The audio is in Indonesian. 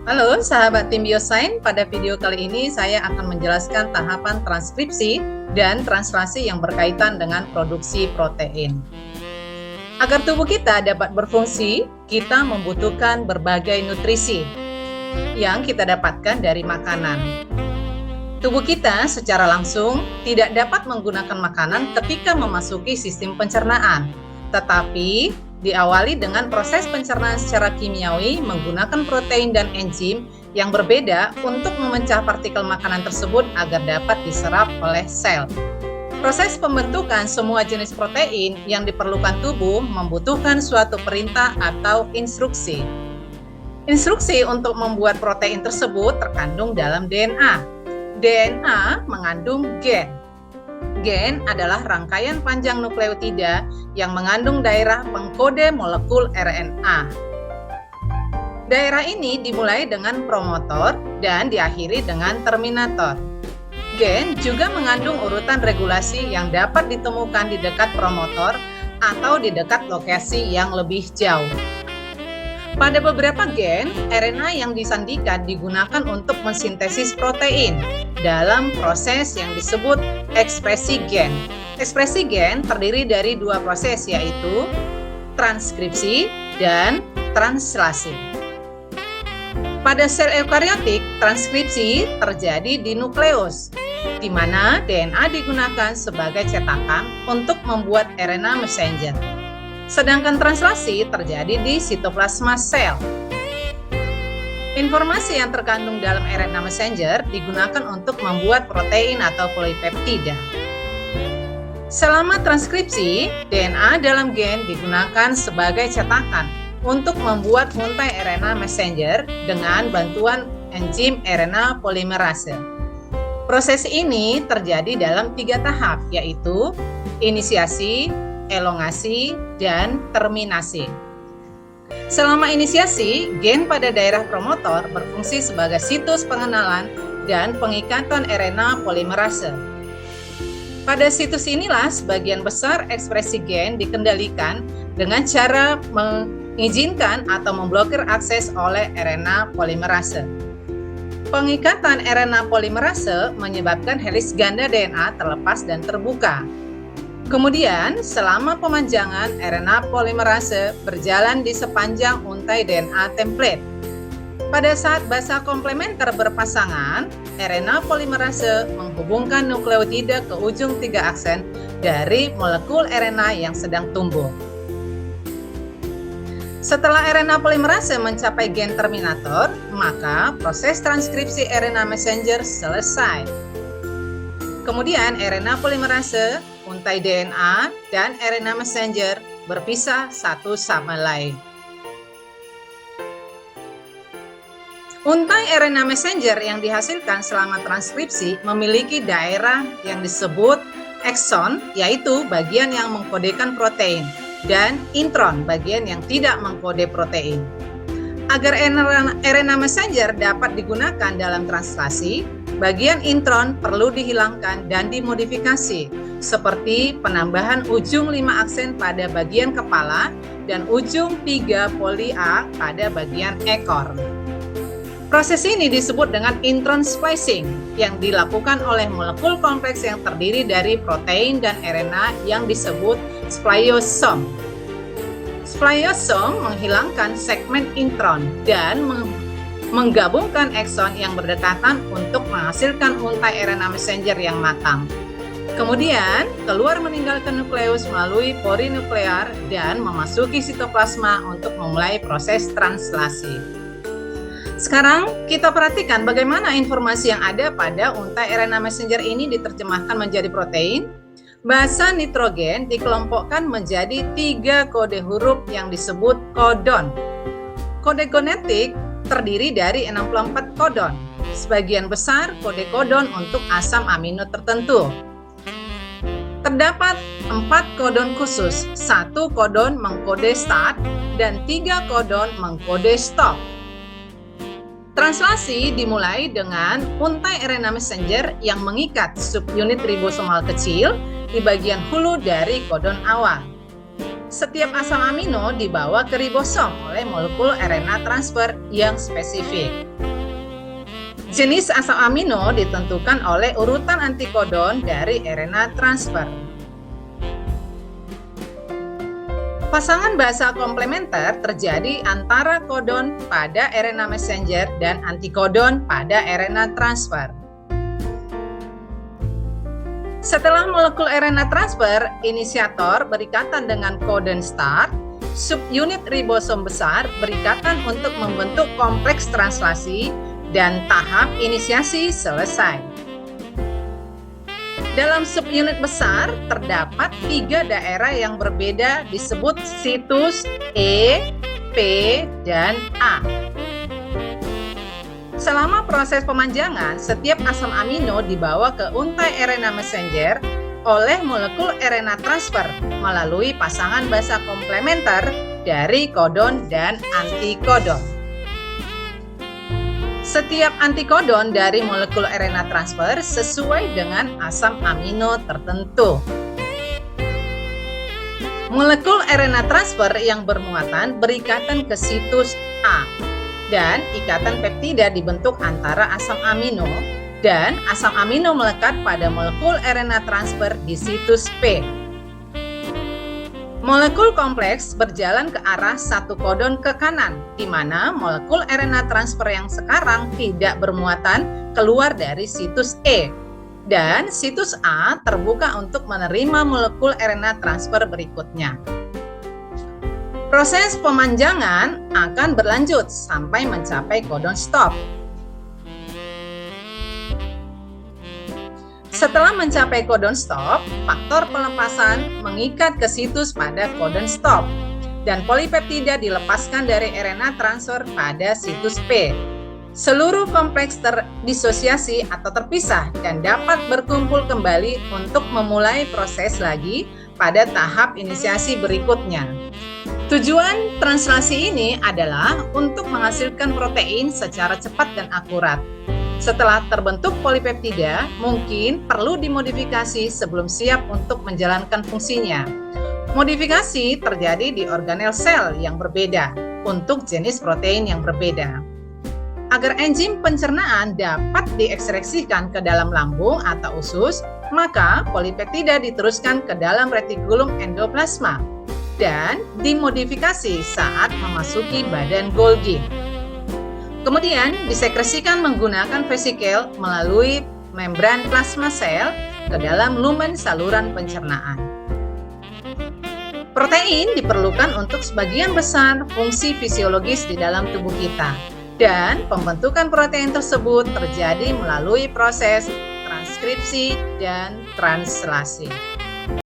Halo sahabat tim Biosains, pada video kali ini saya akan menjelaskan tahapan transkripsi dan translasi yang berkaitan dengan produksi protein. Agar tubuh kita dapat berfungsi, kita membutuhkan berbagai nutrisi yang kita dapatkan dari makanan. Tubuh kita secara langsung tidak dapat menggunakan makanan ketika memasuki sistem pencernaan, tetapi diawali dengan proses pencernaan secara kimiawi menggunakan protein dan enzim yang berbeda untuk memecah partikel makanan tersebut agar dapat diserap oleh sel. Proses pembentukan semua jenis protein yang diperlukan tubuh membutuhkan suatu perintah atau instruksi. Instruksi untuk membuat protein tersebut terkandung dalam DNA. DNA mengandung gen. Gen adalah rangkaian panjang nukleotida yang mengandung daerah pengkode molekul RNA. Daerah ini dimulai dengan promotor dan diakhiri dengan terminator. Gen juga mengandung urutan regulasi yang dapat ditemukan di dekat promotor atau di dekat lokasi yang lebih jauh. Pada beberapa gen, RNA yang disandikan digunakan untuk mensintesis protein dalam proses yang disebut ekspresi gen. Ekspresi gen terdiri dari dua proses, yaitu transkripsi dan translasi. Pada sel eukariotik, transkripsi terjadi di nukleus, di mana DNA digunakan sebagai cetakan untuk membuat RNA messenger. Sedangkan translasi terjadi di sitoplasma sel. Informasi yang terkandung dalam RNA messenger digunakan untuk membuat protein atau polipeptida. Selama transkripsi, DNA dalam gen digunakan sebagai cetakan untuk membuat muntai RNA messenger dengan bantuan enzim RNA polimerase. Proses ini terjadi dalam 3 tahap, yaitu inisiasi, elongasi, dan terminasi. Selama inisiasi, gen pada daerah promotor berfungsi sebagai situs pengenalan dan pengikatan RNA polimerase. Pada situs inilah sebagian besar ekspresi gen dikendalikan dengan cara mengizinkan atau memblokir akses oleh RNA polimerase. Pengikatan RNA polimerase menyebabkan heliks ganda DNA terlepas dan terbuka. Kemudian, selama pemanjangan, RNA polimerase berjalan di sepanjang untai DNA template. Pada saat basa komplementer berpasangan, RNA polimerase menghubungkan nukleotida ke ujung 3 aksen dari molekul RNA yang sedang tumbuh. Setelah RNA polimerase mencapai gen terminator, maka proses transkripsi RNA messenger selesai. Kemudian RNA polimerase, untai DNA, dan RNA messenger berpisah satu sama lain. Untai RNA messenger yang dihasilkan selama transkripsi memiliki daerah yang disebut ekson, yaitu bagian yang mengkodekan protein, dan intron, bagian yang tidak mengkode protein. Agar RNA messenger dapat digunakan dalam translasi, bagian intron perlu dihilangkan dan dimodifikasi, seperti penambahan ujung 5 aksen pada bagian kepala dan ujung 3 poli A pada bagian ekor. Proses ini disebut dengan intron splicing yang dilakukan oleh molekul kompleks yang terdiri dari protein dan RNA yang disebut spliosome. Spliosome menghilangkan segmen intron dan menggabungkan ekson yang berdekatan untuk menghasilkan untai RNA messenger yang matang. Kemudian, keluar meninggalkan nukleus melalui pori nuklear dan memasuki sitoplasma untuk memulai proses translasi. Sekarang, kita perhatikan bagaimana informasi yang ada pada untai RNA messenger ini diterjemahkan menjadi protein. Basa nitrogen dikelompokkan menjadi 3 kode huruf yang disebut kodon. Kode genetik terdiri dari 64 kodon. Sebagian besar kode kodon untuk asam amino tertentu. Terdapat 4 kodon khusus, 1 kodon mengkode start dan 3 kodon mengkode stop. Translasi dimulai dengan untai RNA messenger yang mengikat subunit ribosomal kecil di bagian hulu dari kodon awal. Setiap asam amino dibawa ke ribosom oleh molekul RNA transfer yang spesifik. Jenis asam amino ditentukan oleh urutan antikodon dari RNA transfer. Pasangan basa komplementer terjadi antara kodon pada RNA messenger dan antikodon pada RNA transfer. Setelah molekul RNA transfer, inisiator berikatan dengan kodon start, subunit ribosom besar berikatan untuk membentuk kompleks translasi, dan tahap inisiasi selesai. Dalam subunit besar terdapat 3 daerah yang berbeda disebut situs E, P, dan A. Selama proses pemanjangan, setiap asam amino dibawa ke untai RNA messenger oleh molekul RNA transfer melalui pasangan basa komplementer dari kodon dan antikodon. Setiap antikodon dari molekul RNA transfer sesuai dengan asam amino tertentu. Molekul RNA transfer yang bermuatan berikatan ke situs A, dan ikatan peptida dibentuk antara asam amino, dan asam amino melekat pada molekul RNA transfer di situs P. Molekul kompleks berjalan ke arah satu kodon ke kanan, di mana molekul RNA transfer yang sekarang tidak bermuatan keluar dari situs E, dan situs A terbuka untuk menerima molekul RNA transfer berikutnya. Proses pemanjangan akan berlanjut sampai mencapai kodon stop. Setelah mencapai kodon stop, faktor pelepasan mengikat ke situs pada kodon stop, dan polipeptida dilepaskan dari RNA transfer pada situs P. Seluruh kompleks terdisosiasi atau terpisah dan dapat berkumpul kembali untuk memulai proses lagi pada tahap inisiasi berikutnya. Tujuan translasi ini adalah untuk menghasilkan protein secara cepat dan akurat. Setelah terbentuk polipeptida, mungkin perlu dimodifikasi sebelum siap untuk menjalankan fungsinya. Modifikasi terjadi di organel sel yang berbeda untuk jenis protein yang berbeda. Agar enzim pencernaan dapat diekstraksikan ke dalam lambung atau usus, maka polipeptida diteruskan ke dalam retikulum endoplasma dan dimodifikasi saat memasuki badan Golgi. Kemudian disekresikan menggunakan vesikel melalui membran plasma sel ke dalam lumen saluran pencernaan. Protein diperlukan untuk sebagian besar fungsi fisiologis di dalam tubuh kita, dan pembentukan protein tersebut terjadi melalui proses transkripsi dan translasi.